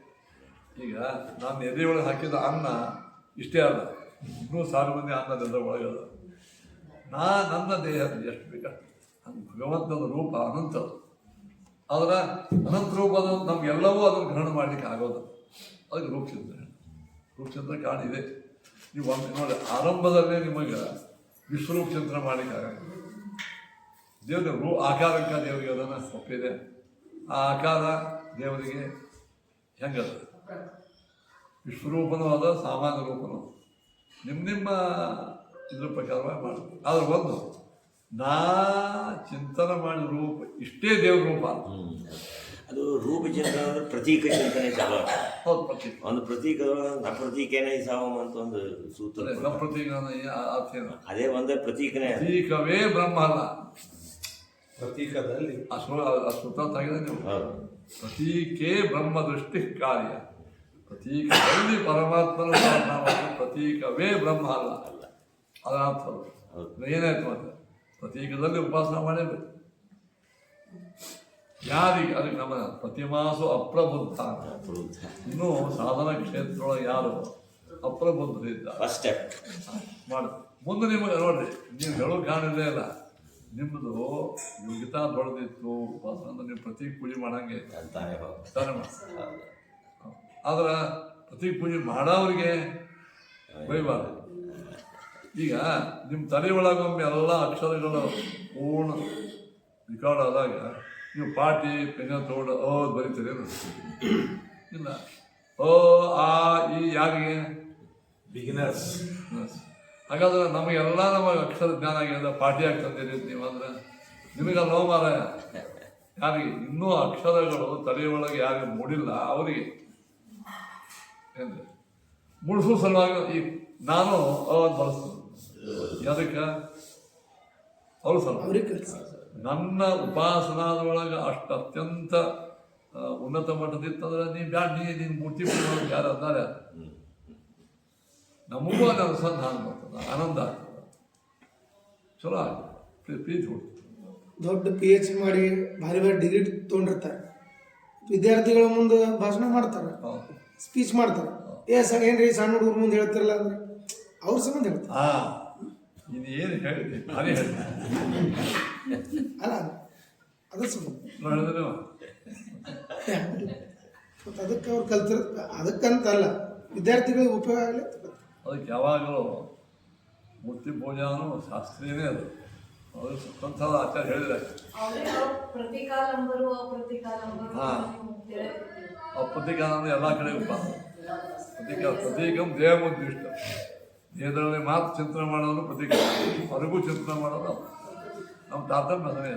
[SPEAKER 1] ಈಗ ನಾನು ಎದೆ ಒಳಗೆ ಹಾಕಿದ ಅನ್ನ ಇಷ್ಟೇ ಅಲ್ಲ, ಇನ್ನೂ 1000 ಮಂದಿ ಅನ್ನದ ಒಳಗದ. ನನ್ನ ದೇಹ ಎಷ್ಟು ಬೇಕಷ್ಟು. ಭಗವಂತನ ರೂಪ ಅನಂತ. ಆದರೆ ಅನಂತ ರೂಪದ ನಮಗೆಲ್ಲವೂ ಅದನ್ನು ಗ್ರಹಣ ಮಾಡಲಿಕ್ಕೆ ಆಗೋದು. ಅದಕ್ಕೆ ರೂಪಚಿಂತನೆ ಕಾರಣ ಇದೆ. ನೀವು ಒಮ್ಮೆ ನೋಡಿ, ಆರಂಭದಲ್ಲೇ ನಿಮಗೆ ವಿಶ್ವರೂಪ ಚಿಂತನೆ ಮಾಡಲಿಕ್ಕೆ ಆಗಲ್ಲ. ದೇವ್ರ ಆಕಾರಕ್ಕೆ ದೇವರಿಗೆ ಅದನ್ನು ಒಪ್ಪಿದೆ. ಆ ಆಕಾರ ದೇವರಿಗೆ ಹೆಂಗದ? ವಿಶ್ವರೂಪನೂ ಅದ, ಸಾಮಾನ್ಯ ರೂಪನೂ. ನಿಮ್ಮ ಇದ್ರ ಪ್ರಕಾರವಾಗಿ ಮಾಡಬೇಕು. ಆದ್ರೆ ಒಂದು ಚಿಂತನೆ ಮಾಡಿದ ರೂಪ ಇಷ್ಟೇ ದೇವ್ರ ರೂಪ.
[SPEAKER 2] ಅದು ರೂಪ ಚಿಂತನೆ ಅಂದ್ರೆ ಪ್ರತೀಕ ಚಿಂತನೆ ಚಾಲು.
[SPEAKER 1] ಹೌದು, ಪ್ರತೀಕ.
[SPEAKER 2] ಒಂದು ಪ್ರತೀಕ ಪ್ರತೀಕೇನ ಸಾವಮ ಅಂತ ಒಂದು ಸೂತ್ರ.
[SPEAKER 1] ಪ್ರತೀಕ ಅರ್ಥ ಏನು?
[SPEAKER 2] ಅದೇ ಒಂದೇ ಪ್ರತೀಕನೇ.
[SPEAKER 1] ಪ್ರತೀಕವೇ ಬ್ರಹ್ಮ ಅಲ್ಲ.
[SPEAKER 4] ಪ್ರತೀಕದಲ್ಲಿ
[SPEAKER 1] ಸೂತ್ರ ತೆಗೆದ ನೀವು. ಪ್ರತೀಕೆ ಬ್ರಹ್ಮ ದೃಷ್ಟಿ ಕಾರ್ಯ. ಪ್ರತೀಕದಲ್ಲಿ ಪರಮಾತ್ಮನ ಪ್ರತೀಕವೇ ಬ್ರಹ್ಮ ಅಲ್ಲ. ಅದರ ಅರ್ಥ ಏನಾಯ್ತು ಮತ್ತೆ? ಪ್ರತೀಕದಲ್ಲಿ ಉಪಾಸನೆ ಮಾಡೇಬೇಕು. ಯಾರಿಗೆ? ಅದಕ್ಕೆ ನಮ್ಮ ಪ್ರತಿಮಾಸು ಅಪ್ರಬುದ್ಧ. ಇನ್ನೂ ಸಾಧನ ಕ್ಷೇತ್ರದೊಳಗೆ ಯಾರು ಅಪ್ರಬುದ್ಧರಿದ್ದ
[SPEAKER 2] ಫಸ್ಟ್ ಸ್ಟೆಪ್
[SPEAKER 1] ಮಾಡ. ಮುಂದೆ ನಿಮಗೆ ನೋಡ್ರಿ, ನೀವು ಹೇಳೋ ಕಾಣಿಲ್ಲೇ ಇಲ್ಲ. ನಿಮ್ಮದು ಯೋಗ್ಯತಾ ದೊಡ್ಡದಿತ್ತು ಉಪಾಸನ ಅಂದ್ರೆ ನೀವು ಪ್ರತೀಕ ಪೂಜೆ ಮಾಡಂಗೆ ತಾನೇ ಆದ್ರೆ ಪ್ರತೀಕ ಪೂಜೆ ಮಾಡೋರಿಗೆ ಬೈಬಾರ್ದು. ಈಗ ನಿಮ್ಮ ತಲೆ ಒಳಗೊಮ್ಮೆ ಎಲ್ಲ ಅಕ್ಷರಗಳು ಪೂರ್ಣ ರೆಕಾರ್ಡ್ ಆದಾಗ ನೀವು ಪಾಟಿ ಪೆನ್ನ ತಗೊಂಡು ಬರೀತೀರಿ ಇಲ್ಲ. ಆ ಈ ಯಾರಿಗೆ?
[SPEAKER 4] ಬಿಗಿನರ್ಸ್.
[SPEAKER 1] ಹಾಗಾದ್ರೆ ನಮಗೆಲ್ಲ ಅಕ್ಷರ ಜ್ಞಾನ ಆಗಿದೆ, ಪಾಟಿ ಆಗ್ತಂತೀರಿ ನೀವು ಅಂದ್ರೆ ನಿಮಗಲ್ಲ ನೋ ಮಾರ. ಯಾರಿಗೆ ಇನ್ನೂ ಅಕ್ಷರಗಳು ತಲೆಯೊಳಗೆ ಯಾರಿಗೆ ಮೂಡಿಲ್ಲ ಅವರಿಗೆ ಮುಳಿಸೋ ಸಲುವಾಗಿ ಈಗ ನಾನು ಅವನ್ನು ಬಳಸ್ತೀನಿ ಅದಕ್ಕೆ ಅವ್ರ ಸಲ
[SPEAKER 3] ಅವ್ರಿಗೆ ಕೆಲಸ
[SPEAKER 1] ನನ್ನ ಉಪಾಸನಾದೊಳಗೆ ಅಷ್ಟು ಅತ್ಯಂತ ಉನ್ನತ ಮಟ್ಟದಿತ್ತಂದ್ರೆ ನೀ ಬ್ಯಾಡ ನೀನು ಮೂರ್ತಿ ಪೂಜೆ ಯಾರು ಅಂದಾರೆ ನಮಗೂ ಅದು ಅನುಸಂಧಾನ ಬರ್ತದೆ ಆನಂದ ಆಗ್ತದೆ ಚಲೋ ಆಗ್ತದೆ ಪ್ರೀತಿ ಹುಡ್ತದೆ
[SPEAKER 3] ದೊಡ್ಡ PhD ಮಾಡಿ ಭಾರಿ ಭಾರಿ ಡಿಗ್ರಿ ತೊಗೊಂಡಿರ್ತಾರೆ ವಿದ್ಯಾರ್ಥಿಗಳ ಮುಂದೆ ಭಾಷಣ ಮಾಡ್ತಾರೆ ಸ್ಪೀಚ್ ಮಾಡ್ತಾರೆ ಏನ್ರಿ ಸಣ್ಣ ಹುಡುಗರ ಮುಂದೆ ಹೇಳ್ತಿರಲ್ಲ ಅಂದ್ರೆ ಅವ್ರ ಸಂಬಂಧ ಹೇಳ್ತಾರೆ
[SPEAKER 1] ಇದು ಏನು ಹೇಳಿದೆ ಭಾರಿ ಹೇಳಿದೆ
[SPEAKER 3] ಅಲ್ಲ ಅದ್ರ ಸಂಬಂಧ
[SPEAKER 1] ನೋಡಿದ್ರೆ
[SPEAKER 3] ಮತ್ತು ಅದಕ್ಕೆ ಅವ್ರು ಕಲ್ತಿರ ಅದಕ್ಕಂತಲ್ಲ ವಿದ್ಯಾರ್ಥಿಗಳಿಗೆ ಉಪಯೋಗ ಆಗಲಿ
[SPEAKER 1] ಅದಕ್ಕೆ ಯಾವಾಗಲೂ ಮೂರ್ತಿ ಪೂಜಾನು ಶಾಸ್ತ್ರೀಯನೇ ಅದು ಅವರು ಸ್ವತಂತ್ರ ಆಚಾರ್ಯ ಹೇಳಿದ್ರೆ ಪ್ರತೀಕಾನಂದ ಎಲ್ಲ ಕಡೆ ಉಪಾಸ ಪ್ರತೀಕಂ ದೇಹಮುದ್ದಿಷ್ಟ ದೇಹದಲ್ಲಿ ಮಾತು ಚಿಂತನೆ ಮಾಡೋದು ಪ್ರತೀಕ ಅವ್ರಿಗೂ ಚಿಂತನೆ ಮಾಡೋದು ನಮ್ಮ ತಾರತಮ್ಯ ಅದನ್ನೇ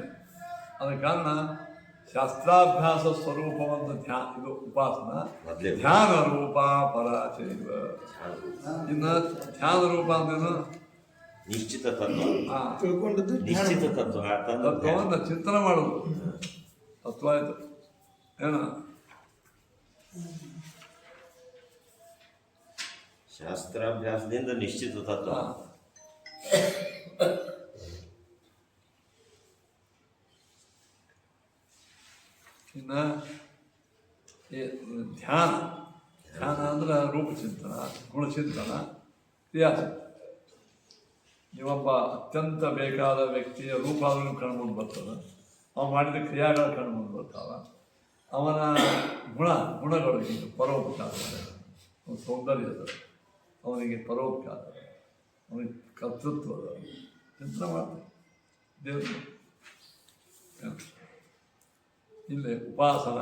[SPEAKER 1] ಅದ ಕಾರಣ ಶಾಸ್ತ್ರಾಭ್ಯಾಸ ಸ್ವರೂಪವಂತ ಇದು ಉಪಾಸನ ಧ್ಯಾನ ರೂಪ ಪರಾಚೈವ ಇನ್ನು ಧ್ಯಾನ ರೂಪ ಅಂದೇನು
[SPEAKER 2] ನಿಶ್ಚಿತ ತತ್ವ
[SPEAKER 3] ತಿಳ್ಕೊಂಡದ್ದು
[SPEAKER 2] ನಿಶ್ಚಿತ ತತ್ವ
[SPEAKER 1] ತತ್ವವನ್ನು ಚಿಂತನೆ ಮಾಡೋದು ತತ್ವ ಆಯ್ತು ಏನು
[SPEAKER 2] ಶಾಸ್ತ್ರಾಭ್ಯಾಸದಿಂದ ನಿಶ್ಚಿತ ತತ್ವ
[SPEAKER 1] ಇನ್ನು ಧ್ಯಾನ ಧ್ಯಾನ ಅಂದ್ರೆ ರೂಪಚಿಂತನ ಗುಣಚಿಂತನ ಕ್ರಿಯಾಚಿಂತನ ನೀವೊಬ್ಬ ಅತ್ಯಂತ ಬೇಕಾದ ವ್ಯಕ್ತಿಯ ರೂಪ ಅದನ್ನು ಕಣ್ಮುಂದು ಬರ್ತದೆ ಅವನು ಮಾಡಿದ ಕ್ರಿಯಾಗಳು ಕಣ್ಮುಂದು ಬರ್ತಾವೆ ಅವನ ಗುಣಗಳು ಈಗ ಪರೋಪಕಾರ ಅವನ ಸೌಂದರ್ಯದ ಅವನಿಗೆ ಪರೋಪಕಾರ ಅವನಿಗೆ ಕರ್ತೃತ್ವದ ಚಿಂತನೆ ಮಾಡ್ತಾರೆ ದೇವರು ಇಲ್ಲಿ ಉಪಾಸನ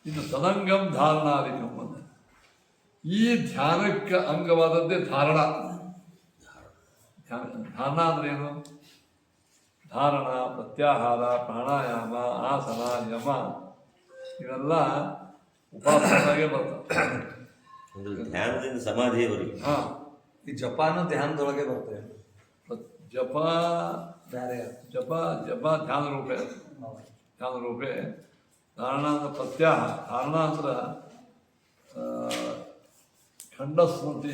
[SPEAKER 1] ಇನ್ನು ತದಂಗಂ ಧಾರಣಾದಿಕಂ ಅಂತ ಈ ಧ್ಯಾನಕ್ಕೆ ಅಂಗವಾದದ್ದೇ ಧಾರಣ ಧಾರಣ ಅಂದ್ರೆ ಏನು ಧಾರಣ ಪ್ರತ್ಯಾಹಾರ ಪ್ರಾಣಾಯಾಮ ಆಸನ ಯಮ ಇವೆಲ್ಲ ಉಪಾಸನೆಗೆ ಬರ್ತವೆ
[SPEAKER 2] ಧ್ಯಾನದಿಂದ ಸಮಾಧಿಯವರೆಗೆ
[SPEAKER 4] ಈ ಜಪಾನು ಧ್ಯಾನದೊಳಗೆ ಬರ್ತದೆ
[SPEAKER 1] ಜಪ
[SPEAKER 4] ಬೇರೆ
[SPEAKER 1] ಜಪ ಜಪ ಧ್ಯಾನ ರೂಪೇ ಧ್ಯಾನ ರೂಪೇ ಧಾರಣ ಅಂದ್ರೆ ಪ್ರತ್ಯಾಹಾರ ಧಾರಣ ಅಂದ್ರೆ ಖಂಡಸ್ಮೃತಿ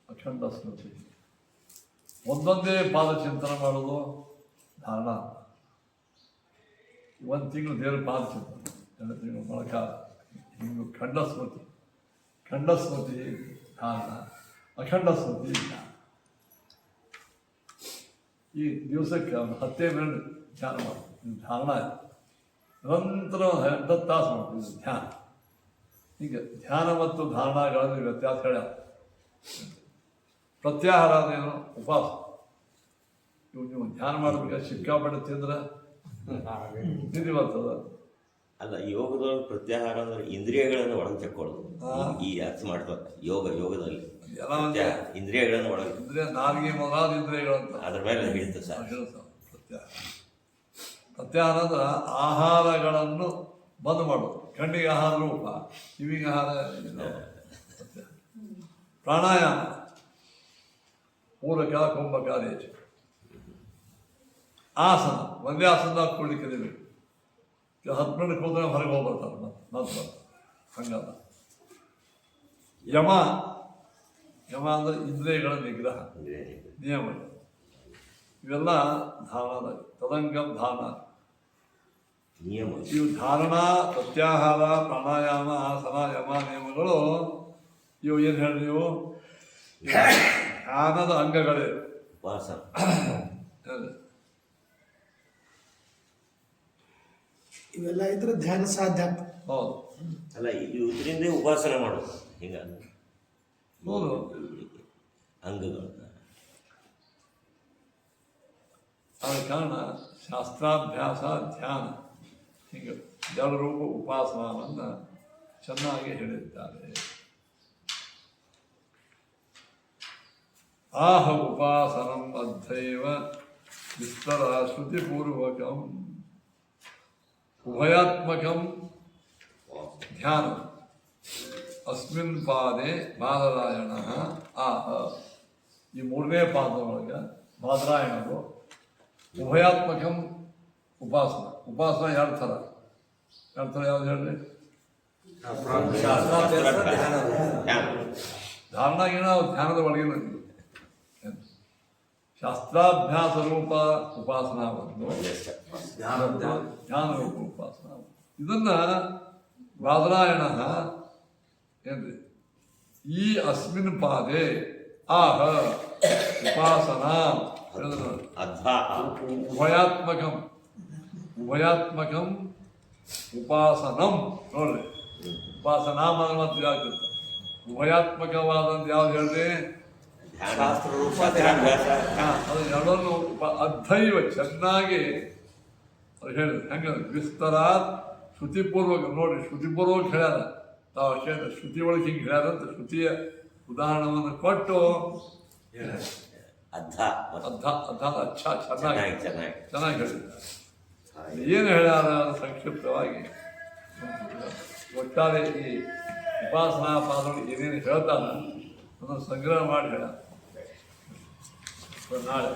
[SPEAKER 1] ಅಖಂಡ ಸ್ಮೃತಿ ಒಂದೊಂದೇ ಪಾದ ಚಿಂತನೆ ಮಾಡೋದು ಧಾರಣ ಒಂದು ತಿಂಗಳು ದೇವ್ರ ಪಾದ ಚಿಂತನೆ 2 ತಿಂಗಳು ಮೊಳಕಾಲ ಹಿಂಗೆ ಖಂಡಸ್ಮೃತಿ ಧಾರಣ ಅಖಂಡ ಸ್ಮೃತಿ ಧ್ಯಾನ ಈ ದಿವಸಕ್ಕೆ ಒಂದು 10 ಮಿನಿಟ್ ಧ್ಯಾನ ಮಾಡ್ತೀವಿ ಧಾರಣ ನಿರಂತರ 10 ತಾಸು ಮಾಡ್ತೀವಿ ಧ್ಯಾನ ಈಗ ಧ್ಯಾನ ಮತ್ತು ಧಾರಣಗಳನ್ನು ವ್ಯತ್ಯಾಸ ಹೇಳ ಪ್ರತ್ಯಾಹಾರ ಅದೇನು ಉಪವಾಸ ಇವು ನೀವು ಧ್ಯಾನ ಮಾಡಬೇಕಾದ್ರೆ ಸಿಕ್ಕಾಪಟ್ಟೆ ತಿಂದ್ರೆ ನಿಧಿ ಬರ್ತದ
[SPEAKER 2] ಅಲ್ಲ ಯೋಗದೊಳಗೆ ಪ್ರತ್ಯಾಹಾರ ಅಂದ್ರೆ ಇಂದ್ರಿಯಗಳನ್ನು ಒಳಗೆ ತಕ್ಕೊಳ್ಳೋದು ಈ ಅರ್ಥ ಮಾಡ್ತಾರೆ ಯೋಗದಲ್ಲಿ ಇಂದ್ರಿಯಗಳನ್ನು ಒಳಗೆ
[SPEAKER 1] ಇಂದ್ರಿಯ ನಾಲ್ಗೆ ಮೊದಲಾದ ಇಂದ್ರಿಯಗಳಂತ
[SPEAKER 2] ಅದ್ರ ಮೇಲೆ ಹಿಡಿತ ಸರ್
[SPEAKER 1] ಪ್ರತ್ಯಾಹಾರ ಅಂದ್ರೆ ಆಹಾರಗಳನ್ನು ಬಂದ್ ಮಾಡೋದು ಕಣ್ಣಿಗೆ ಆಹಾರ ರೂಪ ಕಿವಿಗೆ ಆಹಾರ ಪ್ರಾಣಾಯಾಮ ಪೂರಕ ಕುಂಭಕಾರೇಚ ಆಸನ ಒಂದೇ ಆಸನದಾಗ ಕೂಡಲಿಕ್ಕೆ ಕಲಿಬೇಕು 10 ಮಿನಿಟ್ ಕೂತ್ರೆ ಹೊರಗೆ ಹೋಗ್ಬರ್ತಾರೆ ಮತ್ತೆ ಬರ್ತಾರೆ ಹಂಗಲ್ಲ ಯಮ ಅಂದ್ರೆ ಇಂದ್ರಿಯಗಳ ನಿಗ್ರಹ ನಿಯಮಗಳು ಇವೆಲ್ಲ ಧಾರಣ ತದಂಗಂ ಧಾರಣ
[SPEAKER 2] ನಿಯಮ
[SPEAKER 1] ಇವು ಧಾರಣ ಪ್ರತ್ಯಾಹಾರ ಪ್ರಾಣಾಯಾಮ ಆಸನ ಯಮ ನಿಯಮಗಳು ಇವು ಏನು ಹೇಳಿ ನೀವು ಧ್ಯಾನದ ಅಂಗಗಳೇ
[SPEAKER 2] ಉಪಾಸನ
[SPEAKER 3] ಇವೆಲ್ಲ ಇದ್ರೆ ಧ್ಯಾನ ಸಾಧ್ಯ ಆಗ್ತದೆ
[SPEAKER 1] ಹೌದು
[SPEAKER 2] ಅಲ್ಲ ಇದರಿಂದ ಉಪಾಸನೆ ಮಾಡೋದು ಹಿಂಗ
[SPEAKER 1] ಹೌದು
[SPEAKER 2] ಅಂಗಗಳು
[SPEAKER 1] ಆದ ಕಾರಣ ಶಾಸ್ತ್ರಾಭ್ಯಾಸ ಧ್ಯಾನ ಹೀಗೆ ಜಡರೂಪ ಉಪಾಸನವನ್ನು ಚೆನ್ನಾಗಿ ಹೇಳಿದ್ದಾರೆ ಆಹ ಉಪಾಸನಂ ಅದ್ಧೈವ ವಿಸ್ತರ ಶ್ರುತಿಪೂರ್ವಕಂ ಉಭಯಾತ್ಮಕಂ ಧ್ಯಾನ ಅಸ್ಮಿನ್ ಪಾದೆ ಬಾದರಾಯಣ ಆಹ. ಈ ಮೂರನೇ ಪಾದದೊಳಗೆ ಬಾದರಾಯಣರು ಉಭಯಾತ್ಮಕಂ ಉಪಾಸನ ಎರಡು ಥರ ಯಾವ್ದು ಹೇಳ್ರಿ?
[SPEAKER 4] ಶಾಸ್ತ್ರಾಭ್ಯಾಸ ಧ್ಯಾನ.
[SPEAKER 1] ಧಾರಣ ಗೀಣ ಧ್ಯಾನದ ಒಳಗಿನ ಶಾಸ್ತ್ರಾಭ್ಯಾಸ ರೂಪ ಉಪಾಸನಾ ಒಂದು, ಧ್ಯಾನ ರೂಪ ಉಪಾಸನಾ ಒಂದು. ಇದನ್ನ ಬಾದರಾಯಣ ಏನ್ರಿ ಈ ಅಸ್ಮಿನ್ ಪಾದೆ ಆಹ ಉಪಾಸನಾ ಉಭಯಾತ್ಮಕಂ ಉಪಾಸನಂ ನೋಡ್ರಿ. ಉಪಾಸನಾ ಮಾತ್ರ ಆಗ್ತಿರ್ತ. ಉಭಯಾತ್ಮಕವಾದಂತ ಯಾವ್ದು ಹೇಳ್ರಿ?
[SPEAKER 4] ಶಾಸ್ತ್ರ ರೂಪ
[SPEAKER 1] ಅದು ಎರಡನ್ನು ಅದ್ಧೈವ ಚೆನ್ನಾಗಿ ಹೇಳಿದ್ರು. ಹೆಂಗ ವಿಸ್ತರಾತ್ ಶ್ರುತಿಪೂರ್ವಕ ನೋಡ್ರಿ, ಶ್ರುತಿಪೂರ್ವಕ ಹೇಳ್ಯಾರ. ತಾವು ಅಷ್ಟೇ ಶ್ರುತಿ ಒಳಗೆ ಹಿಂಗೆ ಹೇಳ್ಯಾರಂತ ಶ್ರುತಿಯ ಉದಾಹರಣೆಯನ್ನು ಕೊಟ್ಟು ಚೆನ್ನಾಗಿ ಹೇಳಿದ್ದಾರೆ. ಏನು ಹೇಳ್ಯಾರ ಸಂಕ್ಷಿಪ್ತವಾಗಿ ಒಟ್ಟಾರೆ ಈ ಉಪಾಸನಾ ಪಾದಗಳು ಏನೇನು ಹೇಳ್ತಾರ ಅದನ್ನು ಸಂಗ್ರಹ ಮಾಡಿ ಹೇಳ್ಯಾರ. ನಾಳೆ